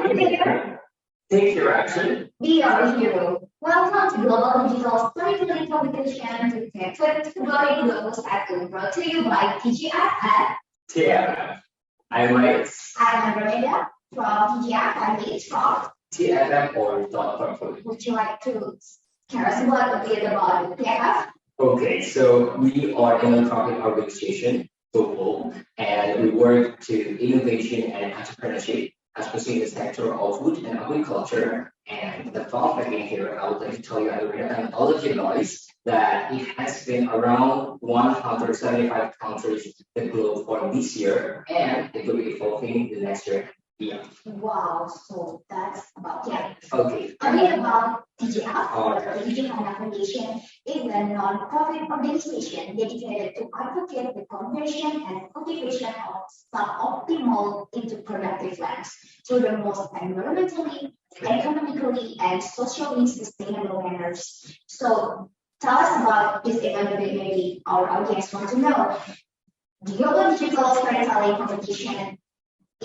Take your action. Be our hero. Welcome to Global Digital Storytelling Competition Detected 2021, brought to you by TGF and TFF. I'm Rex. I'm Andromeda from TGF and Leeds from TFF or Thought Portfolio. Would you like to tell us a bit about TFF? Okay, so we are a non-profit organization, global, and we work to innovation and entrepreneurship, especially in the sector of food and agriculture. And the fun fact in here, I would like to tell you, and all of you guys, that it has been around 175 countries the globe for this year, and it will be evolving the next year. Yeah. Wow, so that's about it. Okay. A bit about TGF, or the Digital Foundation, is a non-profit organization dedicated to advocate the conversion and cultivation of suboptimal into productive lands through the most environmentally, economically, and socially sustainable manners. So tell us about this event a bit, maybe our audience want to know. The Global Digital Storytelling Competition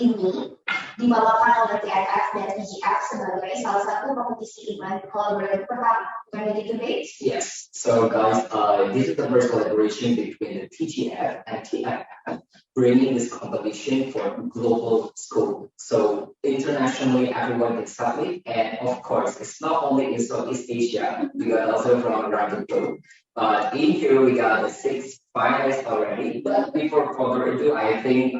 ini dibawakan oleh TFF dan TGF sebagai salah satu kompetisi event collaborative pertama. Can we debate? Yes. So guys, this is the first collaboration between the TGF and TFF, bringing this competition for global scope. So internationally, everyone can submit, and of course, it's not only in Southeast Asia, we got also from around the globe. But in here, we got the 6 finalists already. But before further ado, I think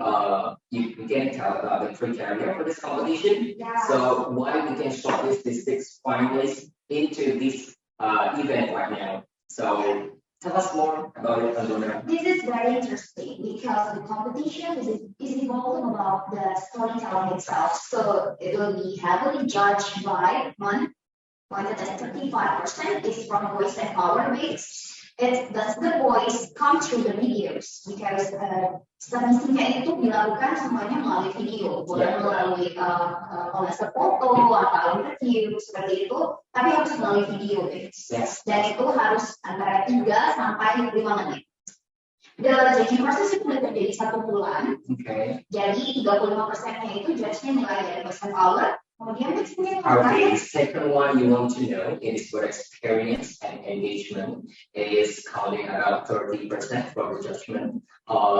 you can tell about the criteria for this competition. Yeah. So why we can shortlist the 6 finalists into this event right now. So tell us more about it, Andromeda. This is very interesting because the competition is evolving about the storytelling itself. So it will be heavily judged by one that 35% is from voice and power base. Does the voice come through the videos? Because submisinya itu dilakukan semuanya melalui video, boleh melalui oleh foto atau interview seperti itu, tapi harus melalui video base. Yes. Dan itu harus antara 3 sampai 5 menit. The judging process itu sudah terjadi 1 bulan. Okay. Jadi 35%-nya itu judge-nya nilai dari voice and power. Okay, second one you want to know is for experience and engagement. It is counting around 30% for the judgment.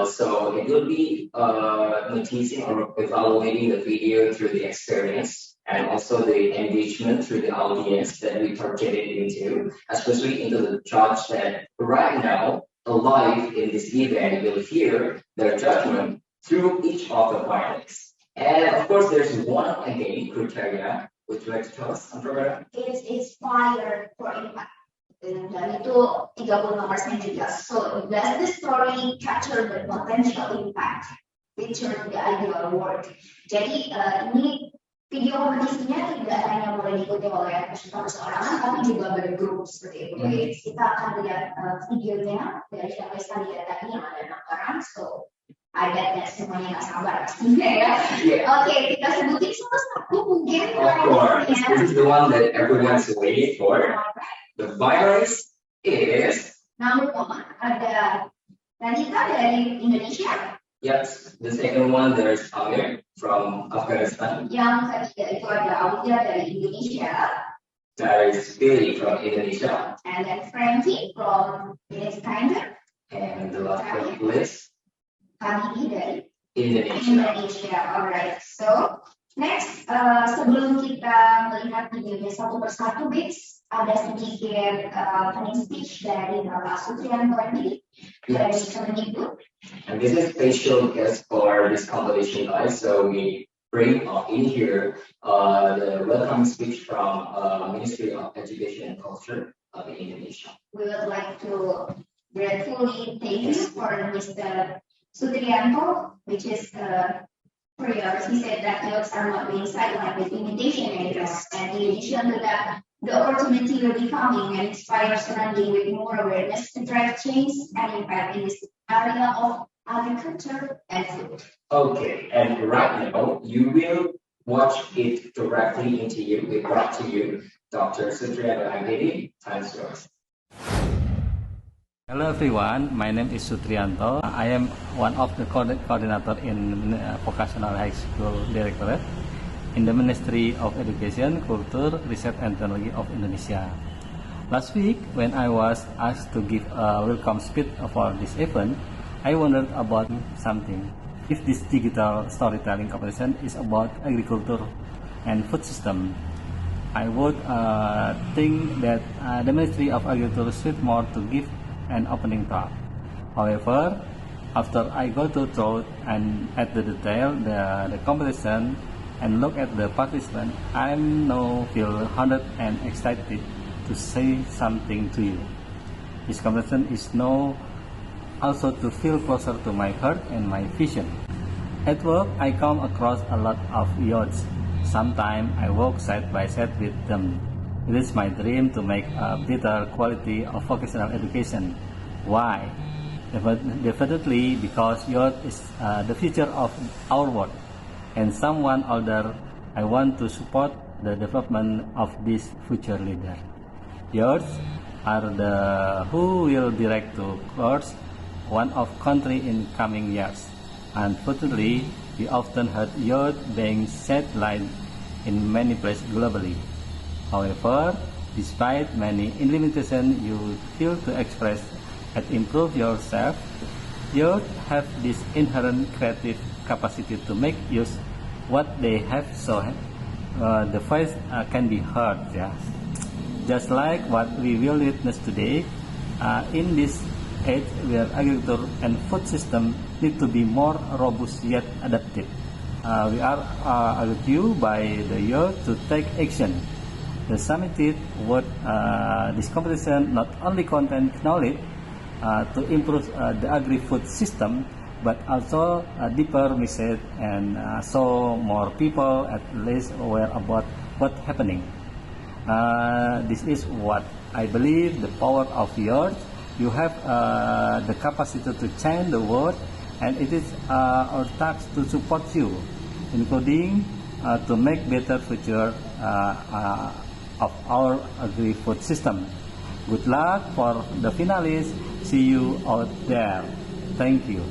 So it will be noticing or evaluating the video through the experience and also the engagement through the audience that we targeted into, especially into the judge that right now, alive in this event, will hear their judgment through each of the finalists. And of course, there's one again criteria. Would you like to tell us, Andromeda? It is inspired for impact. Dan itu 35% juga. So does the story capture the potential impact? Picture the ideal world. Jadi ini video kompetisinya tidak hanya boleh diikuti oleh peserta perseorangan, tapi juga bergrup seperti itu. Jadi kita akan lihat videonya dari shortlist tadi yang ada 6 orang. So I bet that semuanya nggak sabar pastinya ya. Oke, kita sebutin satu mungkin. Of course, this is the one that everyone's waiting for. The virus is. Number 1 ada Ranita dari Indonesia. Yes, the second one there's Amir from Afghanistan. Yang ketiga itu ada Aulia dari Indonesia. There is Billy from Indonesia. And then Frankie from Indonesia. And the last one is Kami dari Indonesia. Alright. So next, sebelum kita melihat videonya satu persatu, Bits, ada sedikit opening speech dari Bapak Sutrianto dari Kemendikbud. And this is special guest for this competition, guys. So we bring in here the welcome speech from Ministry of Education and Culture of Indonesia. We would like to gratefully thank you for Mr. Sutrianto, which is for yours. He said that notes are not being sidelined with imitation areas, and in addition to that, the opportunity will be coming and inspire surrounding with more awareness to drive change and impact in this area of agriculture and food. Okay, and right now you will watch it directly into you. We brought to you Dr. Sutrianto Anggidi. Time's yours. Hello everyone, my name is Sutrianto. I am one of the coordinator in Vocational High School Directorate. in the Ministry of Education, Culture, Research and Technology of Indonesia. Last week, when I was asked to give a welcome speech for this event, I wondered about something. If this digital storytelling competition is about agriculture and food system, I would think that the Ministry of Agriculture should more to give an opening talk. However, after I go through and at the detail the competition and look at the participants, I'm now feel honored and excited to say something to you. This competition is now also to feel closer to my heart and my vision. At work, I come across a lot of youths. Sometimes I walk side by side with them. It is my dream to make a better quality of vocational education. Why? Definitely because youth is the future of our world. And someone older, I want to support the development of this future leader. Youth are the who will direct the course one of country in coming years. Unfortunately, we often heard youth being sidelined in many places globally. However, despite many limitations you feel to express and improve yourself, youth have this inherent creative capacity to make use what they have, so the voice can be heard. Yeah. Just like what we will witness today, in this age where agriculture and food system need to be more robust yet adaptive. We are urged you by the youth to take action. The submitted word this competition not only contain knowledge to improve the agri-food system, but also a deeper message and so more people at least aware about what's happening. This is what I believe the power of youth. You have the capacity to change the world, and it is our task to support you, including to make better future of our agri-food system. Good luck for the finalists. See you out there. Thank you.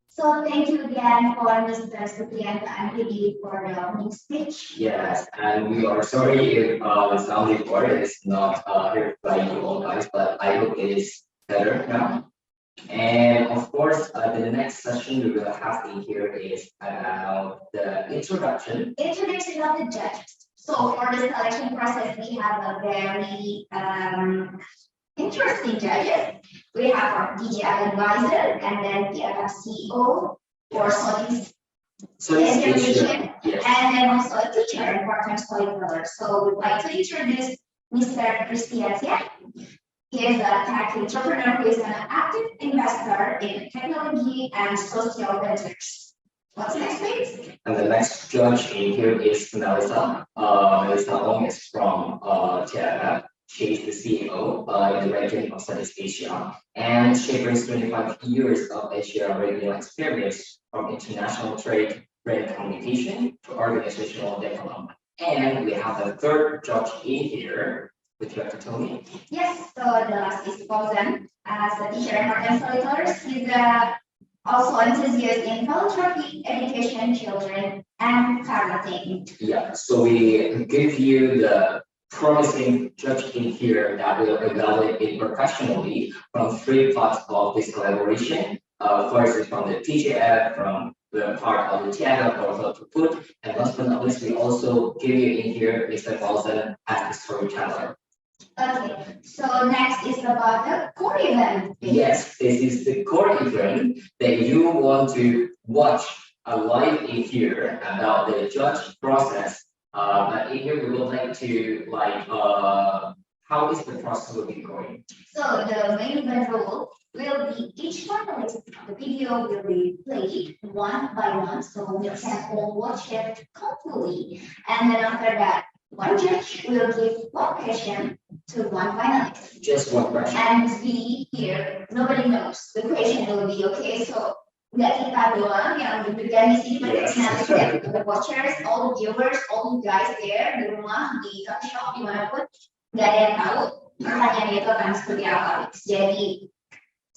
So thank you again for Mr. Supriyanto and Lily for the opening speech. Yes, and we are sorry if the sound recorded is not heard by you all guys, but I hope it is better now. And of course, the next session we will have in here is about the introduction. Introduction of the judges. So for the selection process, we have a very interesting judges. We have our DJI advisor, and then we have CEO for education, Yes. and then also a teacher and part-time storyteller. So we'd like to introduce Mr. Christian. He is a tech entrepreneur who is an active investor in technology and social ventures. What's next, please? And the next judge in here is Melissa. Melissa Ong is from TFF. She is the CEO in the region of Southeast Asia, and she brings 25 years of Asia regional experience from international trade, brand communication to organizational development. And we have a third judge in here. Would you like to tell me? Yes, so the last is Fauzan. As a teacher and part-time storyteller, he's also enthusiast in philanthropy, education, children, and parenting. Yeah, so we give you the promising judge in here that will evaluate it professionally from three parts of this collaboration. First is from the TGF, from the part of the TIAGA for to put, and last but not least, we also give you in here Mr. Paulson as the storyteller. Okay, so next is about the core event. Yes, this is the core event that you want to watch live in here about the judge process. But in here we would like to how is the process will be going? So the main event rule will be each finalist, the video will be played one by one, so we can all watch it completely. And then after that, one judge will give one question to one finalist. Just one question. And we here, nobody knows the question will be okay. So nggak kita doang yang diberikan di sini, but nanti the watchers, all the viewers, all the guys there di rumah, di coffee shop, dimanapun, nggak ada yang tahu pertanyaan itu akan seperti apa. Jadi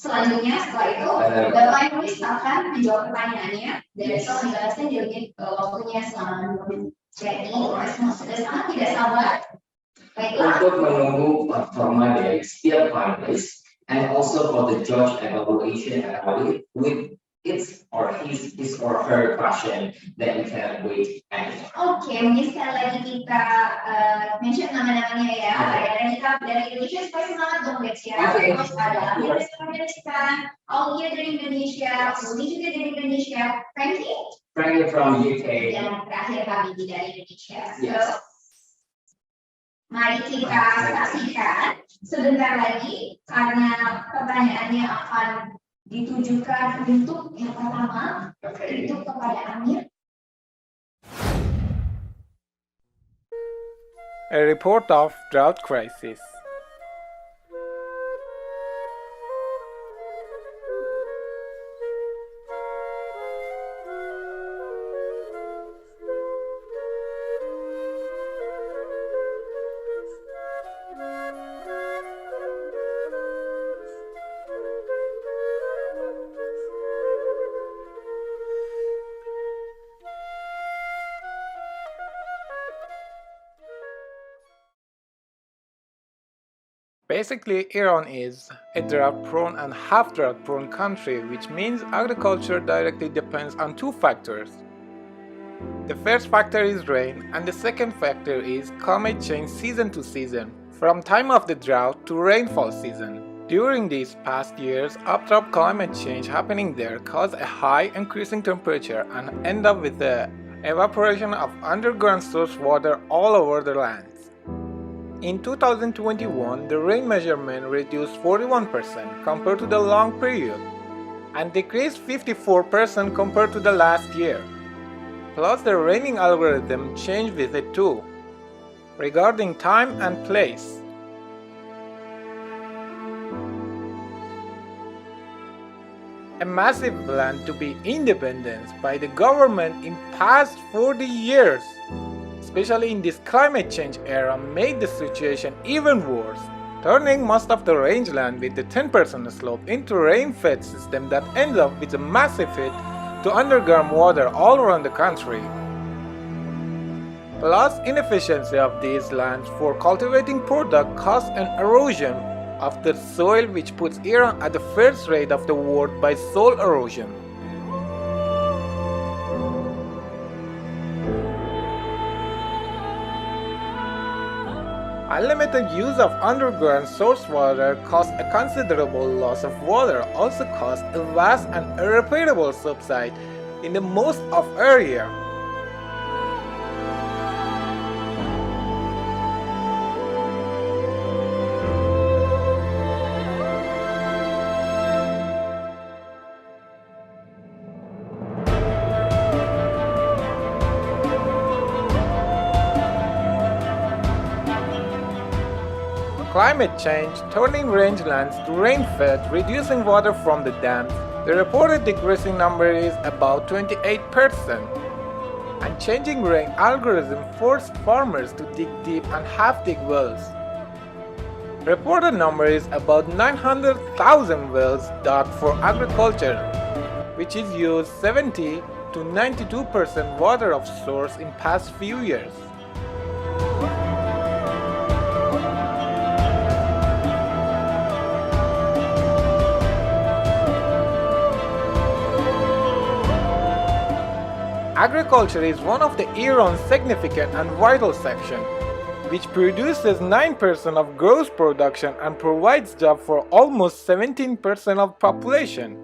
Selanjutnya setelah itu Bapak Yunis akan menjawab pertanyaannya dan setelah menjelaskan di unit waktunya selama 2 menit. Jadi semua sudah sangat tidak sabar. Baiklah. Untuk menunggu performa dari setiap finalis and also for the judge evaluation and audit with his or her question that you can wait anymore. Oke, mungkin sekali lagi kita mention nama-namanya ya. Ada kita dari Indonesia supaya semangat dong guys ya. Terus ada Amir dari Afghanistan, Aulia dari Indonesia, Suli juga dari Indonesia, Frankie from UK. dan terakhir kami dari Indonesia. Yes. So, mari kita saksikan sebentar lagi karena pertanyaannya akan ditujukan untuk yang pertama itu kepada Amir. A report of drought crisis. Basically, Iran is a drought-prone and half-drought-prone country, which means agriculture directly depends on two factors. The first factor is rain, and the second factor is climate change season to season, from time of the drought to rainfall season. During these past years, abrupt climate change happening there caused a high increasing temperature and end up with the evaporation of underground source water all over the land. In 2021, the rain measurement reduced 41% compared to the long period and decreased 54% compared to the last year. Plus, the raining algorithm changed with it too, regarding time and place. A massive plan to be independent by the government in past 40 years, especially in this climate change era, made the situation even worse, turning most of the rangeland with the 10% slope into rain-fed system that ends up with a massive hit to underground water all around the country. Plus, inefficiency of these lands for cultivating product caused an erosion of the soil, which puts Iran at the first rate of the world by soil erosion. Unlimited use of underground source water caused a considerable loss of water, also caused a vast and irreparable subside in the most of area. Climate change, turning rangelands to rain-fed, reducing water from the dams. The reported decreasing number is about 28%. And changing rain algorithm forced farmers to dig deep and half-dig wells. Reported number is about 900,000 wells dug for agriculture, which is used 70 to 92% water of source in past few years. Agriculture is one of the Iran's significant and vital section, which produces 9% of gross production and provides jobs for almost 17% of population.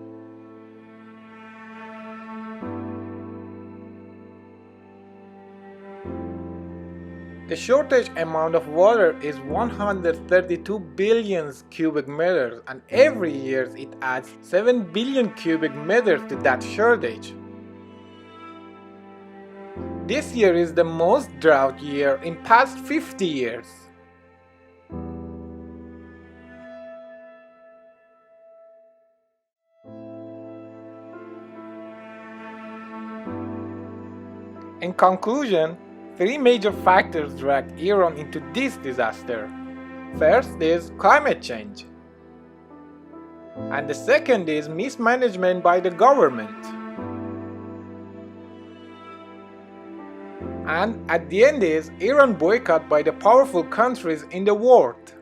The shortage amount of water is 132 billion cubic meters, and every year it adds 7 billion cubic meters to that shortage. This year is the most drought year in past 50 years. In conclusion, three major factors dragged Iran into this disaster. First is climate change. And the second is mismanagement by the government. And at the end is Iran boycott by the powerful countries in the world.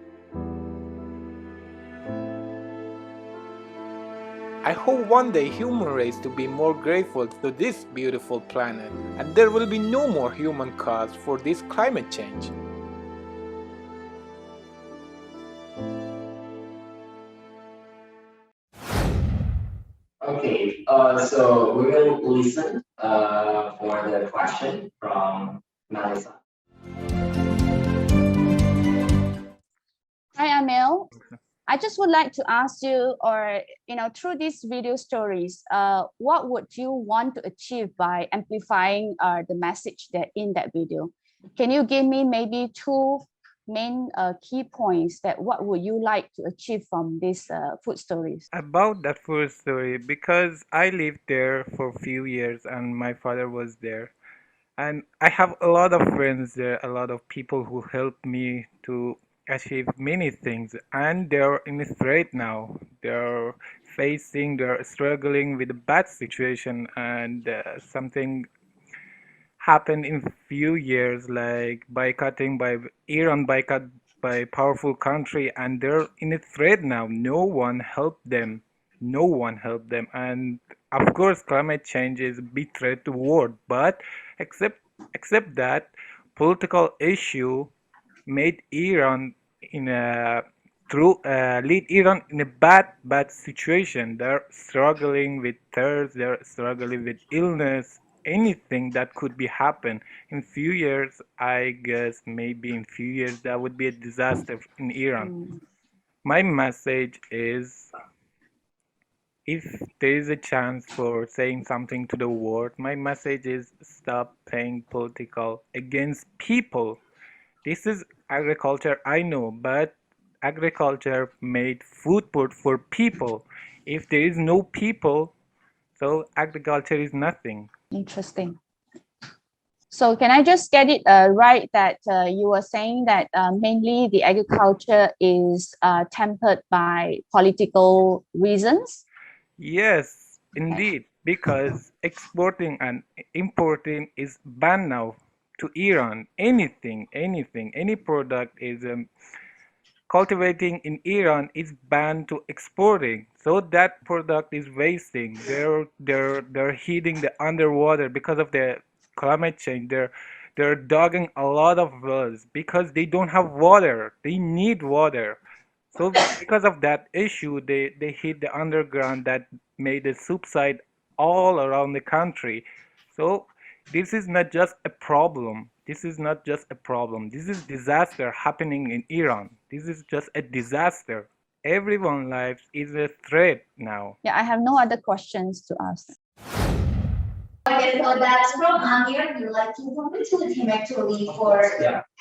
I hope one day human race to be more grateful to this beautiful planet and there will be no more human cause for this climate change. Okay, so we will listen for the question from Melissa. Hi, Amel. I just would like to ask you, or through these video stories, what would you want to achieve by amplifying the message that in that video? Can you give me maybe two main key points that what would you like to achieve from these food stories? About that food story, because I lived there for a few years and my father was there. And I have a lot of friends there, a lot of people who helped me to achieve many things. And they're in a threat now. They're struggling with a bad situation, and something happened in few years, like Iran boycott by powerful country, and they're in a threat now. No one helped them. No one helped them. And of course, climate change is a big threat to the world. But except that, political issue made Iran in a lead Iran in a bad situation. They're struggling with thirst. They're struggling with illness. Anything that could be happen in few years. I guess maybe in few years that would be a disaster in Iran. My message is, if there is a chance for saying something to the world, my message is stop playing political against people. This is agriculture, I know, but agriculture made food for people. If there is no people, so agriculture is nothing. Interesting. So can I just get it right that you were saying that mainly the agriculture is tempered by political reasons? Yes, indeed, because exporting and importing is banned now to Iran. Any product is cultivating in Iran is banned to exporting. So that product is wasting. They're heating the underwater because of the climate change. They're digging a lot of wells because they don't have water. They need water. So because of that issue, they hit the underground that made a subside all around the country. So this is not just a problem. This is not just a problem. This is disaster happening in Iran. This is just a disaster. Everyone's life is a threat now. Yeah, I have no other questions to ask. Okay, so that's from Amir. We like to congratulate him actually for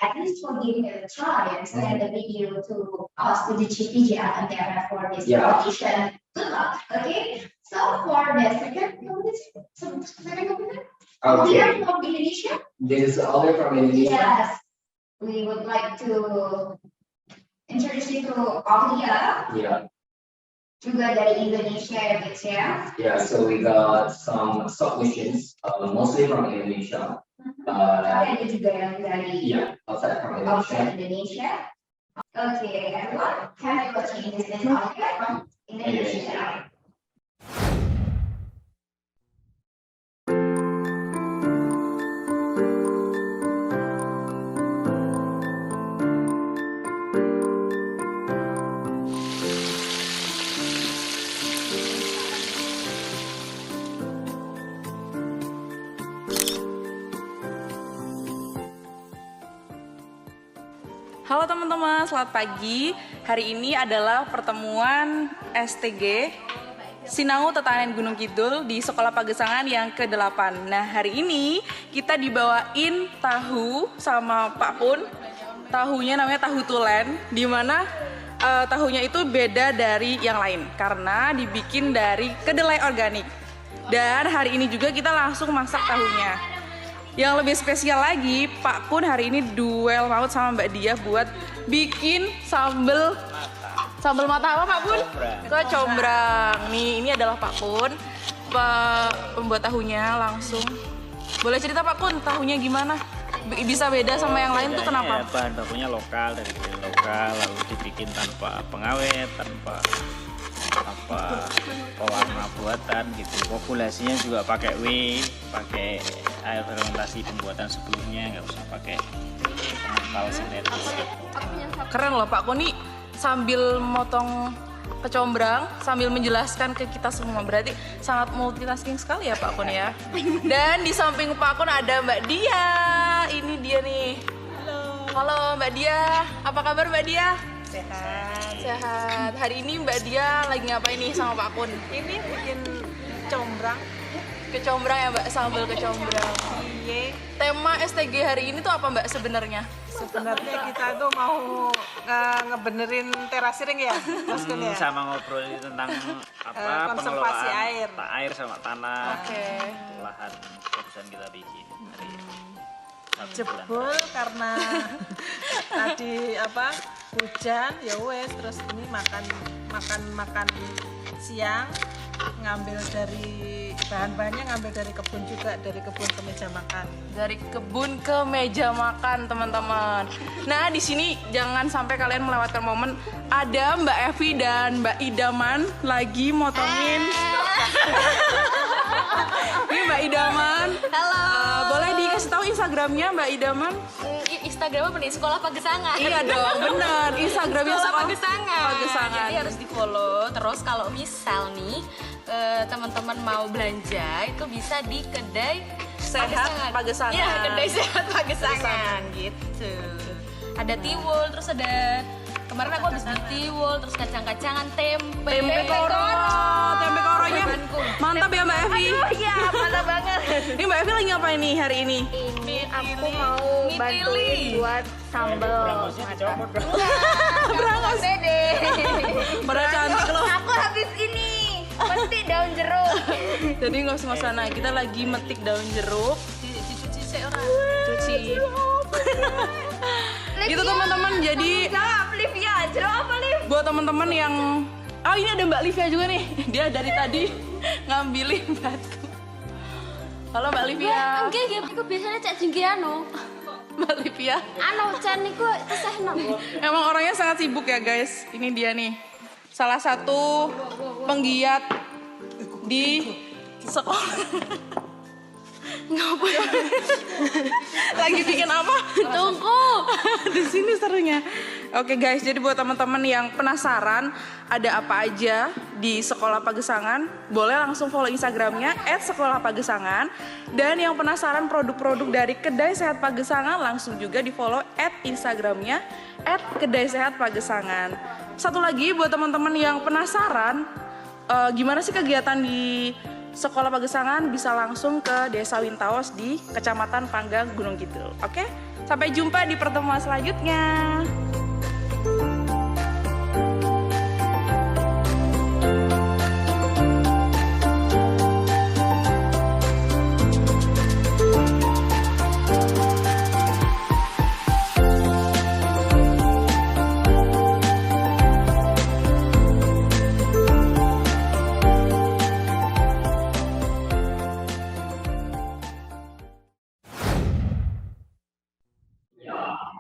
at least for giving it a try and send the video to us to the GPGF and Canada for this competition. Good luck. Okay. So for the second competition, Okay. from Indonesia. This is Oliver from Indonesia. Yes, we would like to introduce you to Aulia. Yeah. Juga dari Indonesia ya, guys ya. Yeah, so we got some submissions, mostly from Indonesia. Tapi ada juga yang dari Outside from outside Indonesia. Indonesia. Okay, everyone, have you watching this is Aulia from Indonesia? Halo teman-teman, selamat pagi. Hari ini adalah pertemuan STG Sinau Tetanen Gunung Kidul di Sekolah Pagesangan yang ke-8. Nah, hari ini kita dibawain tahu sama Pak Pun. Tahunya namanya tahu tulen, di mana tahunya itu beda dari yang lain karena dibikin dari kedelai organik. Dan hari ini juga kita langsung masak tahunya. Yang lebih spesial lagi, Pak Pun hari ini duel maut sama Mbak Dia buat bikin sambal Sambal mata apa Pak Pun? Kecombrang. Nih, ini adalah Pak Pun, pembuat tahunya langsung. Boleh cerita Pak Kun, tahunya gimana? Bisa beda sama yang lain tuh kenapa? Ya, bahan bakunya lokal, dari lokal, lalu dibikin tanpa pengawet, tanpa pewarna buatan gitu. Populasinya juga pakai pakai air fermentasi pembuatan sebelumnya, nggak usah pakai pengental sintetis gitu. Keren loh Pak Kun nih, sambil motong kecombrang sambil menjelaskan ke kita semua, berarti sangat multitasking sekali ya Pak Kun ya. Dan di samping Pak Kun ada Mbak Dia, ini dia nih. Halo Mbak Dia, apa kabar Mbak Dia? Sehat. Hari ini Mbak Dia lagi ngapain nih sama Pak Kun? Ini bikin combrang. Kecombrang ya Mbak, sambal kecombrang. Iya. Tema STG hari ini tuh apa Mbak sebenarnya? Sebenarnya kita tuh mau ngebenerin terasering ya, Mas Kun ya. Sama ngobrolin tentang konservasi pengelolaan air sama tanah. Oke. Lahan barusan kita bikin hari ini. Jebol karena tadi hujan ya wes, terus ini makan siang ngambil dari bahan-bahannya, ngambil dari kebun juga, dari kebun ke meja makan. Dari kebun ke meja makan teman-teman. Nah di sini jangan sampai kalian melewatkan momen ada Mbak Evi dan Mbak Idaman lagi motongin. Ini Mbak Idaman. Halo. Boleh dikasih tahu Instagramnya Mbak Idaman? Instagramnya apa nih? Sekolah Pagesangan. Iya dong, benar. Instagramnya Sekolah Pagesangan. Pagesangan. Jadi harus di follow. Terus kalau misal nih teman-teman mau belanja itu bisa di kedai Sehat Pagesangan. Iya, kedai Sehat Pagesangan gitu. Ada tiwul, terus ada kemarin aku habis beli tiwul, terus kacang-kacangan, tempe koro. Tempe koronya mantap ya Mbak Evi. Aduh, iya, mantap banget. Ini Mbak Evi lagi ngapain nih hari ini? Ini aku mau bantuin buat sambal. Berangos. Bede. Pada cantik loh. Aku habis ini mesti daun jeruk. Jadi ngos-ngosan, nah kita lagi metik daun jeruk. Cuci orang. Cuci. Gitu teman-teman, jadi Jawab Livia, jeruk apa Liv? buat teman-teman yang ini ada Mbak Livia juga nih. Dia dari tadi ngambilin batu. Halo Mbak Livia. Enggak, aku biasanya cek jengki Mbak Livia. Chan niku tesih nang. Emang orangnya sangat sibuk ya guys. Ini dia nih. Salah satu penggiat di sekolah. Ngapain? Lagi bikin apa? Tunggu. Di sini serunya. Oke guys, jadi buat teman-teman yang penasaran ada apa aja di Sekolah Pagesangan, boleh langsung follow Instagramnya @sekolahpagesangan. Dan yang penasaran produk-produk dari Kedai Sehat Pagesangan, langsung juga di follow Instagramnya @kedaisehatpagesangan. Satu lagi buat teman-teman yang penasaran gimana sih kegiatan di Sekolah Pagesangan, bisa langsung ke Desa Wintaos di Kecamatan Panggang, Gunung Kidul. Oke, sampai jumpa di pertemuan selanjutnya.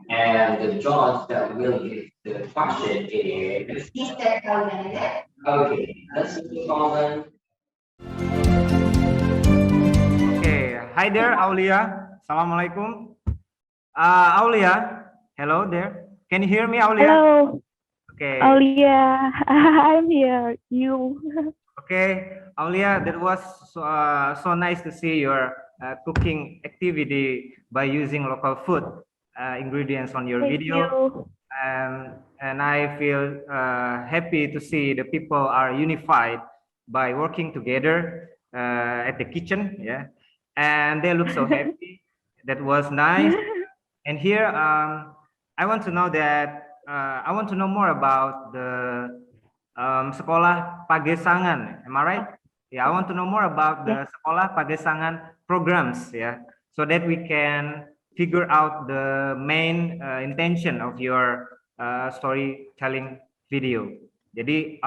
And the judge that will give the question is Mr. Calvin. okay. Let's move on. Okay, hi there, Aulia. Assalamualaikum. Aulia, hello there. Can you hear me, Aulia? Hello, Okay. Aulia. I'm here. You. Okay, Aulia, that was so nice to see your cooking activity by using local food ingredients on your Thank video. you. And I feel happy to see the people are unified by working together at the kitchen, yeah. And they look so happy. That was nice. And here, I want to know that I want to know more about the Sekolah Pagesangan. Am I right? Yeah, I want to know more about the Sekolah Pagesangan programs, yeah, so that we can figure out the main intention of your storytelling video. Jadi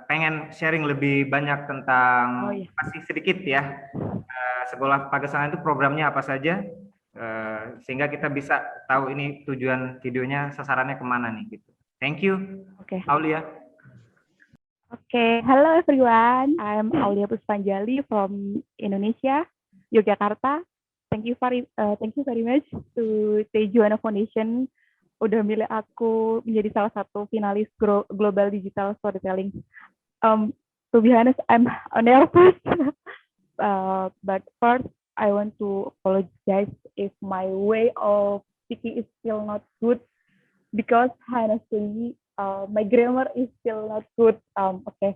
pengen sharing lebih banyak tentang masih sedikit ya sekolah pagesangan itu programnya apa saja sehingga kita bisa tahu ini tujuan videonya sasarannya kemana nih gitu. Thank you. Okay. Aulia. Okay, hello everyone. I'm Aulia Puspanjali from Indonesia, Yogyakarta. Thank you very much to Tejuana Foundation udah milih aku menjadi salah satu finalis Global Digital Storytelling. To be honest, I'm nervous. But first, I want to apologize if my way of speaking is still not good because honestly, my grammar is still not good. Okay.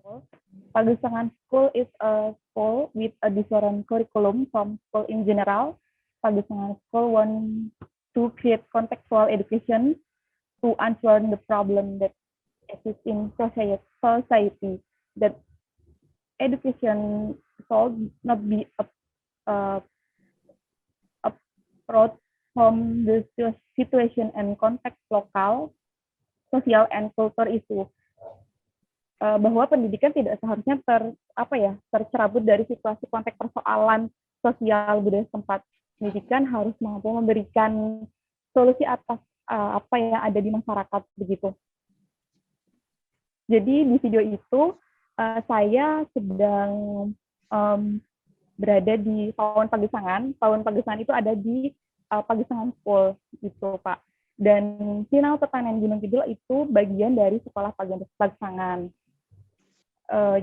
Pagesangan School is a school with a different curriculum from school in general. Pagesangan School want to create contextual education to answer the problem that exists in society. That education should not be approached from the situation and context lokal, sosial and culture issue. Bahwa pendidikan tidak seharusnya tercerabut dari situasi konteks persoalan sosial budaya setempat. Pendidikan harus mampu memberikan solusi atas apa yang ada di masyarakat begitu. Jadi di video itu saya sedang berada di Pawon Pagesangan. Pawon Pagesangan itu ada di Pagesangan School gitu Pak. Dan Sinau Tetanen Gunung Kidul itu bagian dari sekolah Pagesangan.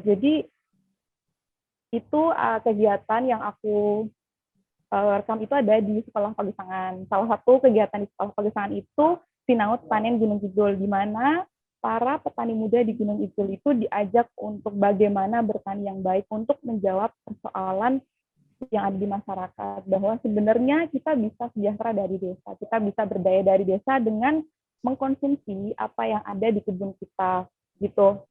Jadi itu kegiatan yang aku rekam itu ada di sekolah Pagesangan. Salah satu kegiatan di sekolah Pagesangan itu Sinau Tetanen Gunung Kidul, di mana para petani muda di Gunung Kidul itu diajak untuk bagaimana bertani yang baik untuk menjawab persoalan yang ada di masyarakat, bahwa sebenarnya kita bisa sejahtera dari desa, kita bisa berdaya dari desa dengan mengkonsumsi apa yang ada di kebun kita, gitu.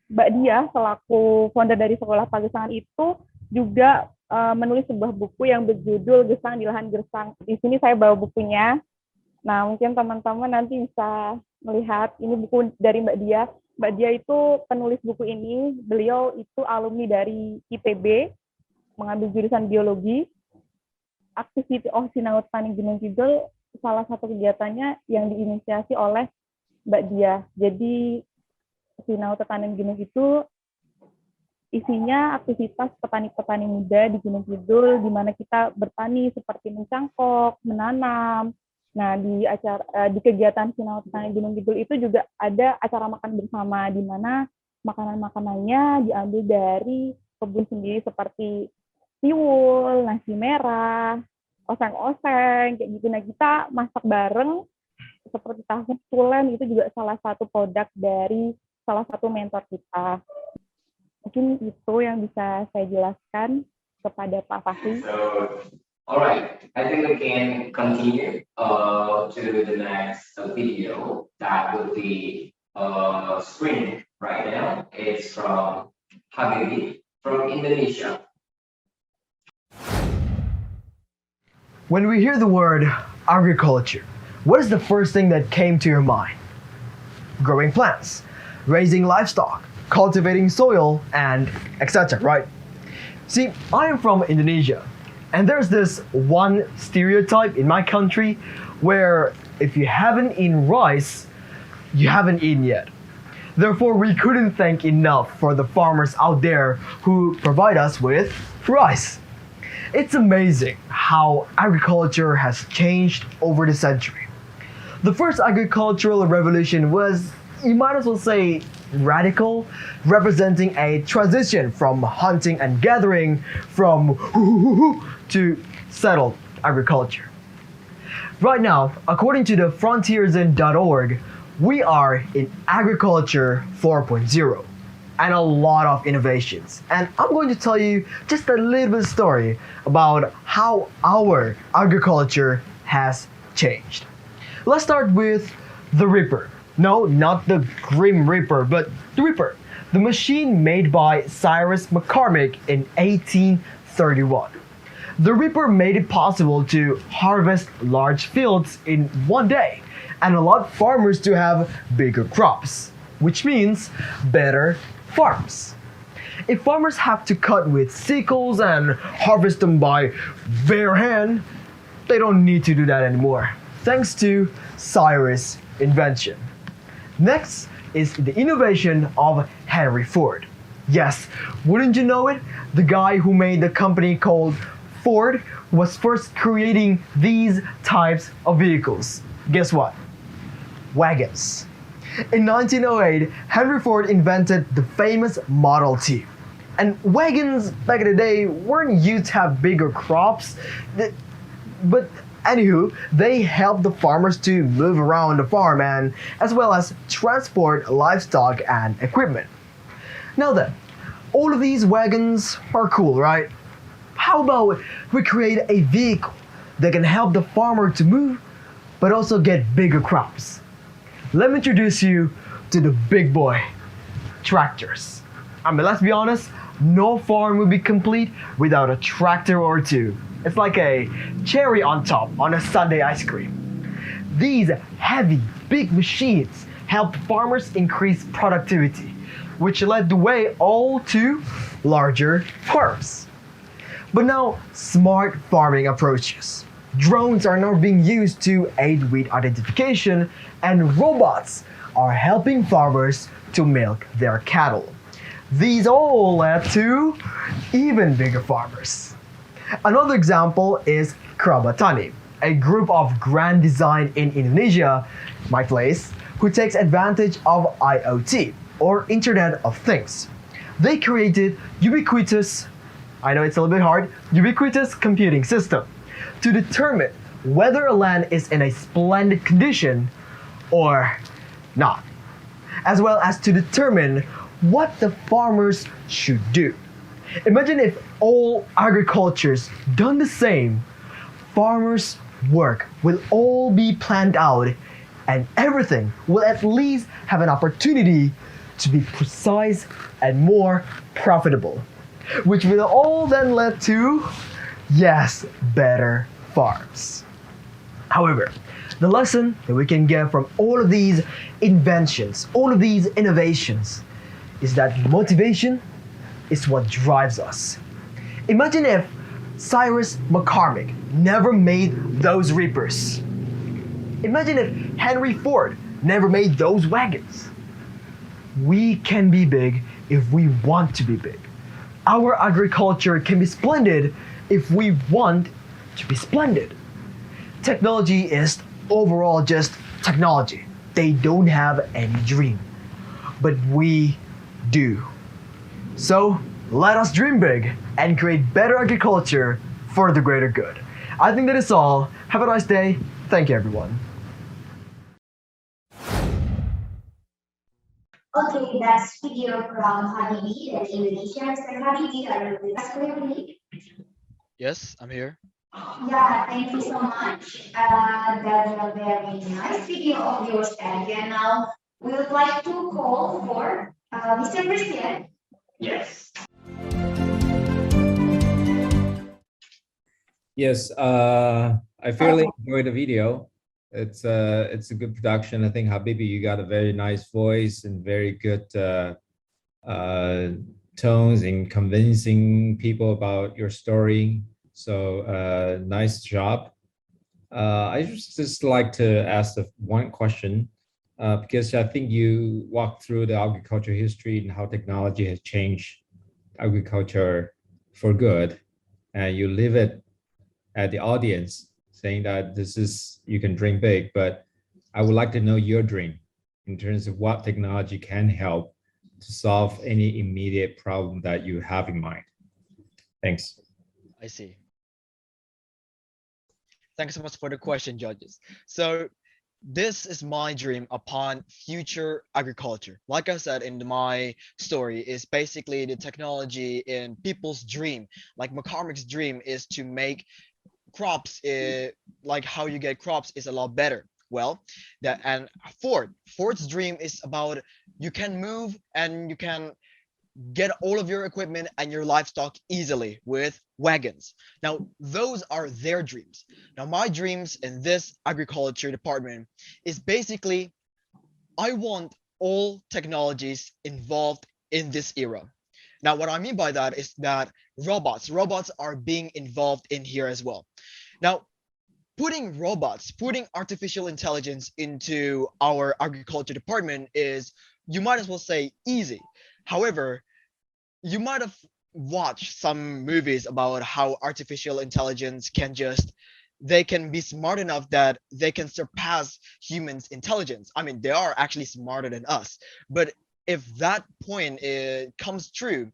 Mbak Dia selaku founder dari sekolah Pagesangan itu juga menulis sebuah buku yang berjudul Gesang di Lahan Gersang. Di sini saya bawa bukunya. Nah, mungkin teman-teman nanti bisa melihat, ini buku dari Mbak Dia. Mbak Dia itu penulis buku ini, beliau itu alumni dari IPB, mengambil jurusan biologi. Activity of Sinau Tani Gunung Kidul, salah satu kegiatannya yang diinisiasi oleh Mbak Dia. Jadi, Sinau Tetanen Gunung itu isinya aktivitas petani-petani muda di Gunung Kidul, di mana kita bertani seperti mencangkok, menanam. Nah, di kegiatan Sinau Tetanen Gunung Kidul itu juga ada acara makan bersama, di mana makanan-makanannya diambil dari kebun sendiri seperti tiwul, nasi merah, oseng-oseng, kayak gitu. Nah, kita masak bareng seperti tahu tulen, itu juga salah satu produk dari salah satu mentor kita. Mungkin itu yang bisa saya jelaskan kepada Pak Fahri. Alright, I think we can continue to the next video that will be screened right now. It's from Habibi from Indonesia. When we hear the word agriculture, what is the first thing that came to your mind? Growing plants, raising livestock, cultivating soil, and etc., right? See, I am from Indonesia, and there's this one stereotype in my country where if you haven't eaten rice, you haven't eaten yet. Therefore, we couldn't thank enough for the farmers out there who provide us with rice. It's amazing how agriculture has changed over the century. The first agricultural revolution was, you might as well say, radical, representing a transition from hunting and gathering from to settled agriculture. Right now, according to the frontiersn.org, we are in agriculture 4.0 and a lot of innovations. And I'm going to tell you just a little bit story about how our agriculture has changed. Let's start with the Reaper. No, not the Grim Reaper, but the Reaper, the machine made by Cyrus McCormick in 1831. The Reaper made it possible to harvest large fields in one day and allowed farmers to have bigger crops, which means better farms. If farmers have to cut with sickles and harvest them by bare hand, they don't need to do that anymore, thanks to Cyrus' invention. Next is the innovation of Henry Ford. Yes, wouldn't you know it? The guy who made the company called Ford was first creating these types of vehicles. Guess what? Wagons. In 1908, Henry Ford invented the famous Model T. And wagons back in the day weren't used to have bigger crops, but anywho, they helped the farmers to move around the farm and as well as transport livestock and equipment. Now then, all of these wagons are cool, right? How about we create a vehicle that can help the farmer to move, but also get bigger crops? Let me introduce you to the big boy, tractors. I mean, let's be honest, no farm would be complete without a tractor or two. It's like a cherry on top on a sundae ice cream. These heavy, big machines helped farmers increase productivity, which led the way all to larger farms. But now, smart farming approaches. Drones are now being used to aid weed identification, and robots are helping farmers to milk their cattle. These all led to even bigger farmers. Another example is Kerabatani, a group of grand design in Indonesia, my place, who takes advantage of IoT, or Internet of Things. They created ubiquitous, I know it's a little bit hard, ubiquitous computing system to determine whether a land is in a splendid condition or not, as well as to determine what the farmers should do. Imagine if all agricultures done the same, farmers' work will all be planned out and everything will at least have an opportunity to be precise and more profitable, which will all then lead to, yes, better farms. However, the lesson that we can get from all of these inventions, all of these innovations, is that motivation is what drives us. Imagine if Cyrus McCormick never made those reapers. Imagine if Henry Ford never made those wagons. We can be big if we want to be big. Our agriculture can be splendid if we want to be splendid. Technology is overall just technology. They don't have any dream. But we do. So let us dream big and create better agriculture for the greater good. I think that is all. Have a nice day. Thank you, everyone. Okay, that's video from Habibi dari Indonesia. Mr. Habibi, are you with us clearly? Yes, I'm here. Yeah, thank you so much. That's a very nice video of yours, Andy. And now we would like to call for Mr. Christian. Yes. Yes, I fairly enjoyed the video. It's a good production. I think Habibi, you got a very nice voice and very good tones in convincing people about your story. So nice job. I just like to ask one question because I think you walked through the agriculture history and how technology has changed agriculture for good, and you leave it at the audience saying that you can dream big, but I would like to know your dream in terms of what technology can help to solve any immediate problem that you have in mind. Thanks. I see. Thanks so much for the question, judges. So this is my dream upon future agriculture. Like I said in my story, is basically the technology in people's dream. Like McCormick's dream is to make crops, like how you get crops is a lot better. Well, and Ford's dream is about you can move and you can get all of your equipment and your livestock easily with wagons. Now, those are their dreams. Now, my dreams in this agriculture department is basically I want all technologies involved in this era. Now, what I mean by that is that robots are being involved in here as well. Now, putting artificial intelligence into our agriculture department is, you might as well say, easy. However, you might have watched some movies about how artificial intelligence they can be smart enough that they can surpass humans' intelligence. I mean, they are actually smarter than us. But if that point comes true,